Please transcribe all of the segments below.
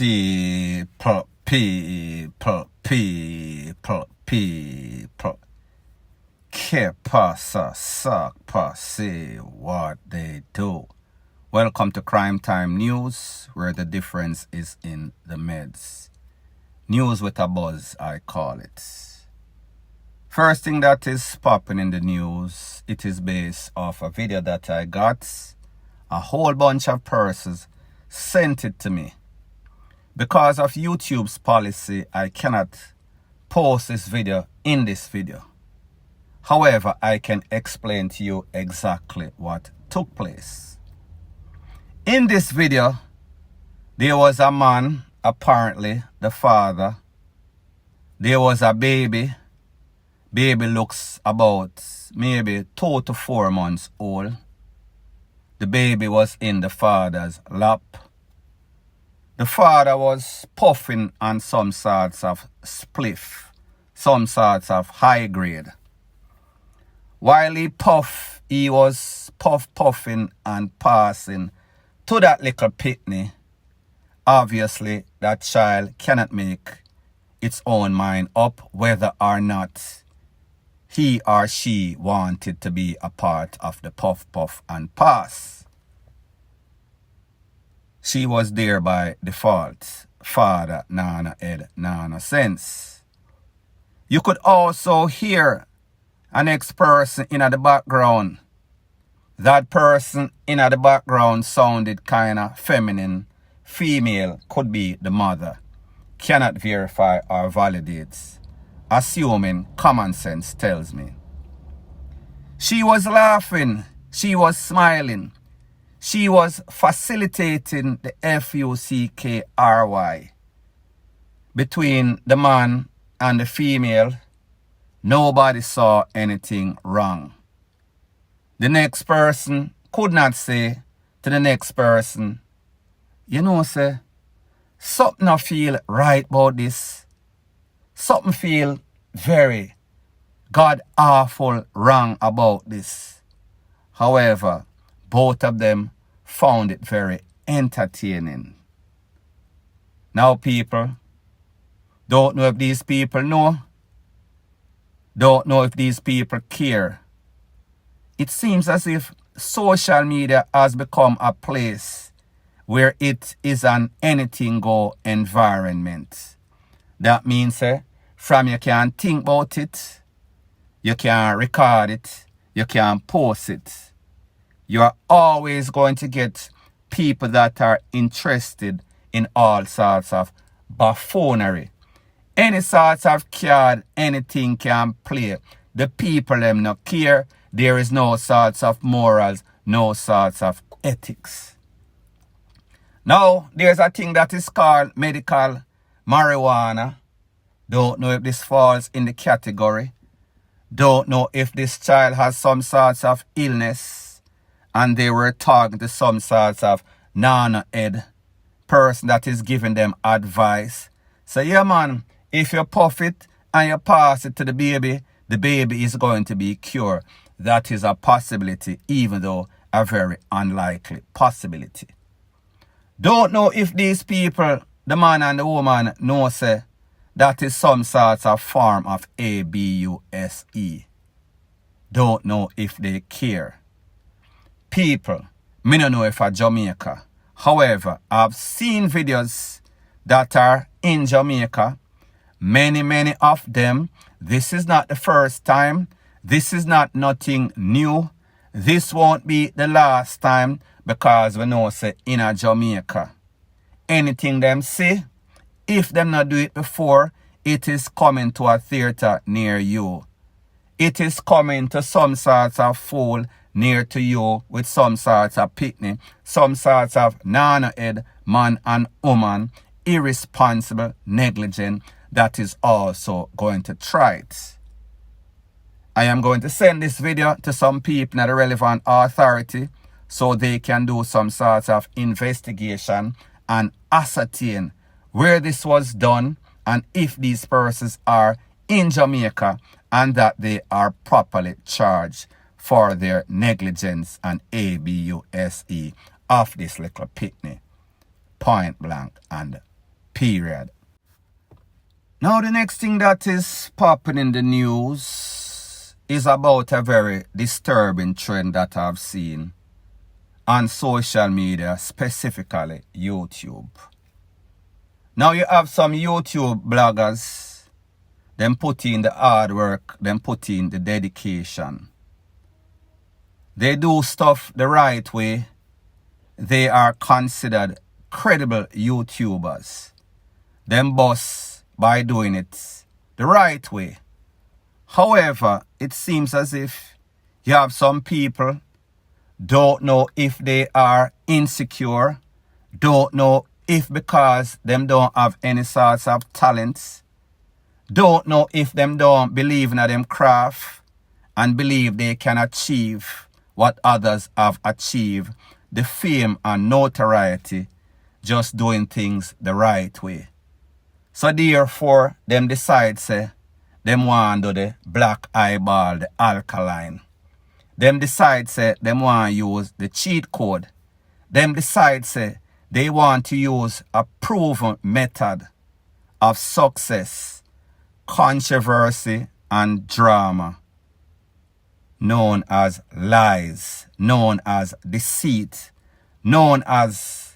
people. Que pasa, suck, passe, what they do. Welcome to Crime Time News, where the difference is in the meds. News with a buzz, I call it. First thing that is popping in the news, it is based off a video that I got. A whole bunch of persons sent it to me. Because of YouTube's policy, I cannot post this video in this video. However, I can explain to you exactly what took place. In this video, there was a man, apparently the father. There was a baby. Baby looks about maybe 2 to 4 months old. The baby was in the father's lap. The father was puffing on some sorts of spliff, some sorts of high grade. While he puffed, he was puffing and passing to that little pitney. Obviously, that child cannot make its own mind up whether or not he or she wanted to be a part of the puff and pass. She was there by default. Father, nana head, nana sense. You could also hear an next person in the background. That person in the background sounded kind of feminine. Female, could be the mother. Cannot verify or validate. Assuming common sense tells me. She was laughing. She was smiling. She was facilitating the FUCKRY. Between the man and the female, nobody saw anything wrong. The next person could not say to the next person, you know, say, something I feel right about this. Something feel very God awful wrong about this. However, both of them found it very entertaining. Now people, don't know if these people know. Don't know if these people care. It seems as if social media has become a place where it is an anything-go environment. That means from you can think about it, you can record it, you can post it. You are always going to get people that are interested in all sorts of buffoonery. Any sorts of card, anything can play. The people them not care. There is no sorts of morals, no sorts of ethics. Now, there's a thing that is called medical marijuana. Don't know if this falls in the category. Don't know if this child has some sorts of illness and they were talking to some sorts of nana-head person that is giving them advice. So yeah man, if you puff it and you pass it to the baby is going to be cured. That is a possibility, even though a very unlikely possibility. Don't know if these people, the man and the woman, know say that is some sort of form of abuse. Don't know if they care. People, me don't know if a Jamaica. However, I've seen videos that are in Jamaica. Many of them. This is not the first time. This is not nothing new. This won't be the last time because we know say in a Jamaica, anything them say, if them not do it before, it is coming to a theater near you. It is coming to some sorts of fool near to you with some sorts of picnic, some sorts of nana-head man and woman, irresponsible, negligent, that is also going to try it. I am going to send this video to some people at the relevant authority so they can do some sort of investigation and ascertain where this was done and if these persons are in Jamaica and that they are properly charged for their negligence and abuse of this little picnic. Point blank and Period. Now the next thing that is popping in the news is about a very disturbing trend that I've seen on social media, specifically YouTube. Now you have some YouTube bloggers, them put in the hard work, them put in the dedication. They do stuff the right way. They are considered credible YouTubers. Them boss by doing it the right way. However, it seems as if you have some people don't know if they are insecure, don't know if because them don't have any sorts of talents, don't know if them don't believe in them craft and believe they can achieve what others have achieved, the fame and notoriety, just doing things the right way. So therefore, them decide, say, them want to do the black eyeball, the alkaline. Them decide, say, them want to use the cheat code. Them decide, say, they want to use a proven method of success, controversy, and drama, known as lies, known as deceit, known as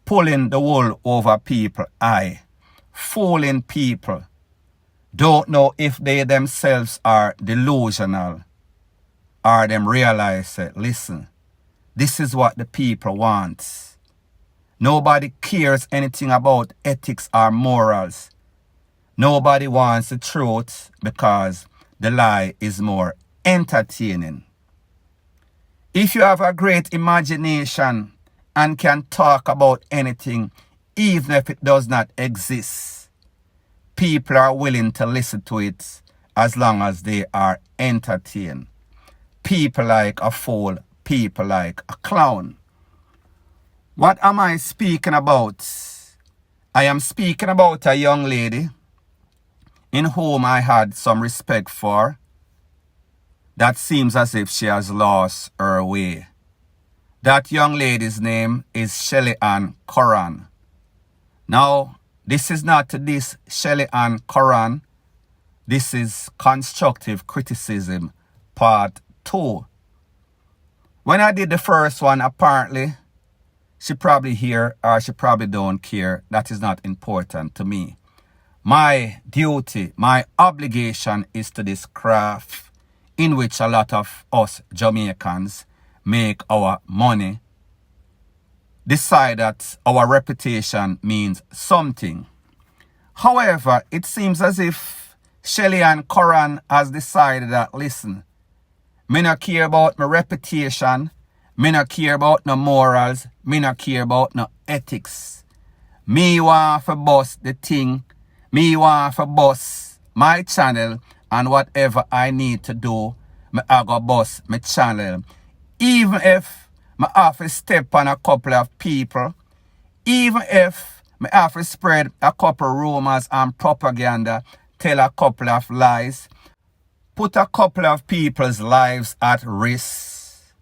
pulling the wool over people's eye, fooling people, don't know if they themselves are delusional or them realize that, listen, this is what the people want. Nobody cares anything about ethics or morals. Nobody wants the truth because the lie is more entertaining. If you have a great imagination and can talk about anything, even if it does not exist, people are willing to listen to it as long as they are entertained. People like a fool, people like a clown. What am I speaking about? I am speaking about a young lady in whom I had some respect for, that seems as if she has lost her way. That young lady's name is Shelly Ann Curran. Now, this is not this Shelly Ann Curran. This is constructive criticism, part 2. When I did the first one, apparently, she probably hear or she probably don't care. That is not important to me. My duty, my obligation is to this craft in which a lot of us Jamaicans make our money, decide that our reputation means something. However, it seems as if Shelly Ann Curran has decided that, listen, me not care about my reputation, me not care about no morals, me not care about no ethics. Me want to bust the thing, me want to bust my channel, and whatever I need to do, I go bust my channel. Even if I have to step on a couple of people, even if I have to spread a couple rumors and propaganda, tell a couple of lies, put a couple of people's lives at risk,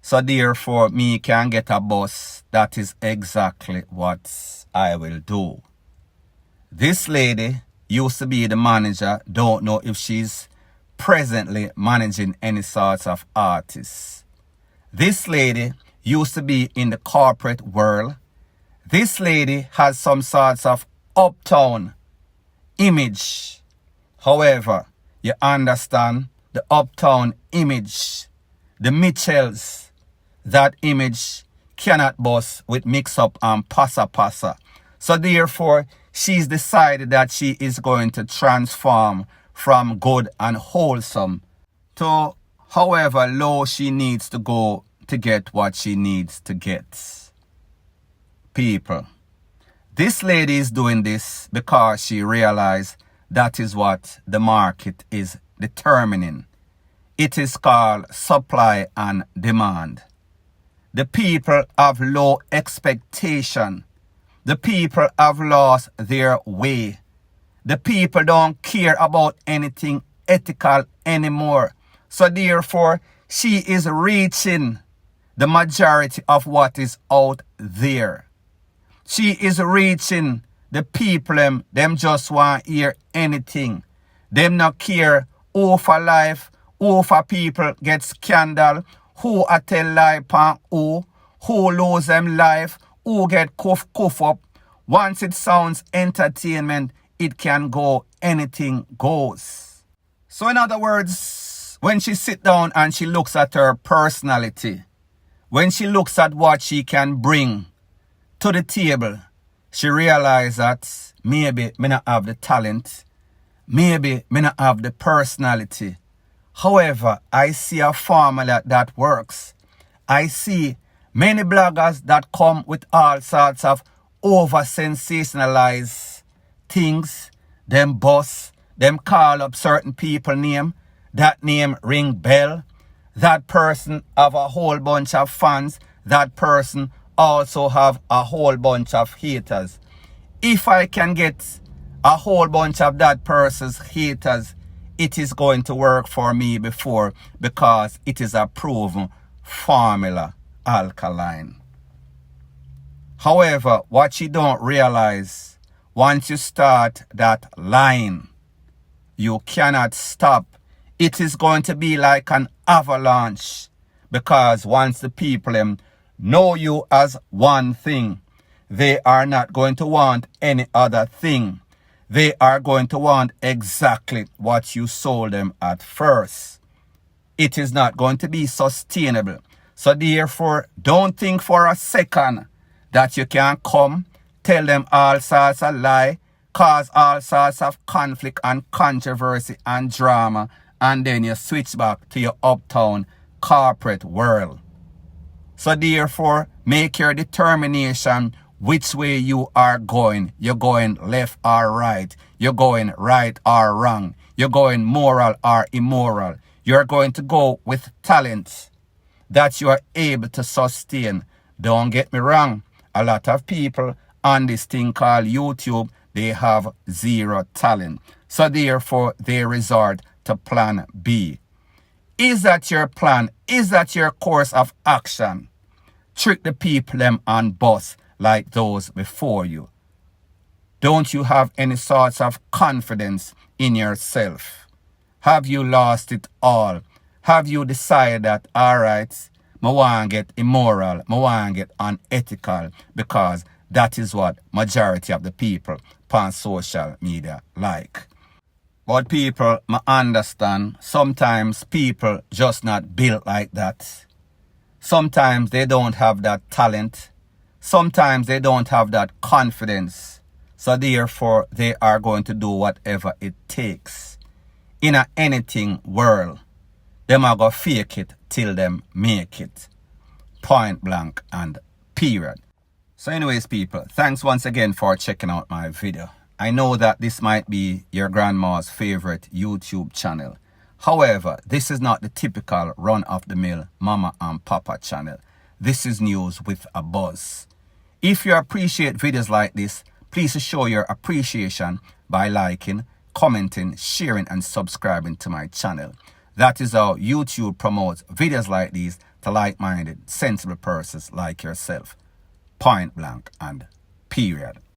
so therefore me can get a bus, that is exactly what I will do. This lady used to be the manager, don't know if she's presently managing any sorts of artists. This lady used to be in the corporate world. This lady has some sorts of uptown image. However, you understand the uptown image, the Mitchells, that image cannot bust with mix up and passa. So therefore, she's decided that she is going to transform from good and wholesome to however low she needs to go to get what she needs to get. People, this lady is doing this because she realized that is what the market is determining. It is called supply and demand. The people have low expectation. The people have lost their way. The people don't care about anything ethical anymore. So therefore, she is reaching the majority of what is out there. She is reaching the people them just want to hear anything. Them not care who for life, who for people get scandal, who a tell lie pan who lose them life, who get cuff up. Once it sounds entertainment, it can go, anything goes. So in other words, when she sit down and she looks at her personality, when she looks at what she can bring to the table, she realizes that maybe me not have the talent, maybe me not have the personality. However, I see a formula that works. I see many bloggers that come with all sorts of over-sensationalized things. Them boss, them call up certain people name, that name ring bell. That person have a whole bunch of fans. That person also have a whole bunch of haters. If I can get a whole bunch of that person's haters, it is going to work for me before, because it is a proven formula alkaline. However, what you don't realize, once you start that line, you cannot stop. It is going to be like an avalanche, because once the people know you as one thing, they are not going to want any other thing. They are going to want exactly what you sold them at first. It is not going to be sustainable. So therefore, don't think for a second that you can come, tell them all sorts of lie, cause all sorts of conflict and controversy and drama, and then you switch back to your uptown corporate world. So therefore, make your determination which way you are going. You're going left or right. You're going right or wrong. You're going moral or immoral. You're going to go with talent that you are able to sustain. Don't get me wrong. A lot of people on this thing called YouTube, they have zero talent. So therefore, they resort to plan B. Is that your plan? Is that your course of action? Trick the people them on bus like those before you. Don't you have any sorts of confidence in yourself? Have you lost it all? Have you decided that, all right, I want to get immoral, I want to get unethical, because that is what majority of the people on social media like. But people, I understand, sometimes people just not built like that. Sometimes they don't have that talent. Sometimes they don't have that confidence. So therefore, they are going to do whatever it takes. In a anything world, them are going to fake it till them make it. Point blank and period. So anyways, people, thanks once again for checking out my video. I know that this might be your grandma's favorite YouTube channel. However, this is not the typical run-of-the-mill mama and papa channel. This is news with a buzz. If you appreciate videos like this, please show your appreciation by liking, commenting, sharing, and subscribing to my channel. That is how YouTube promotes videos like these to like-minded, sensible persons like yourself. Point blank and period.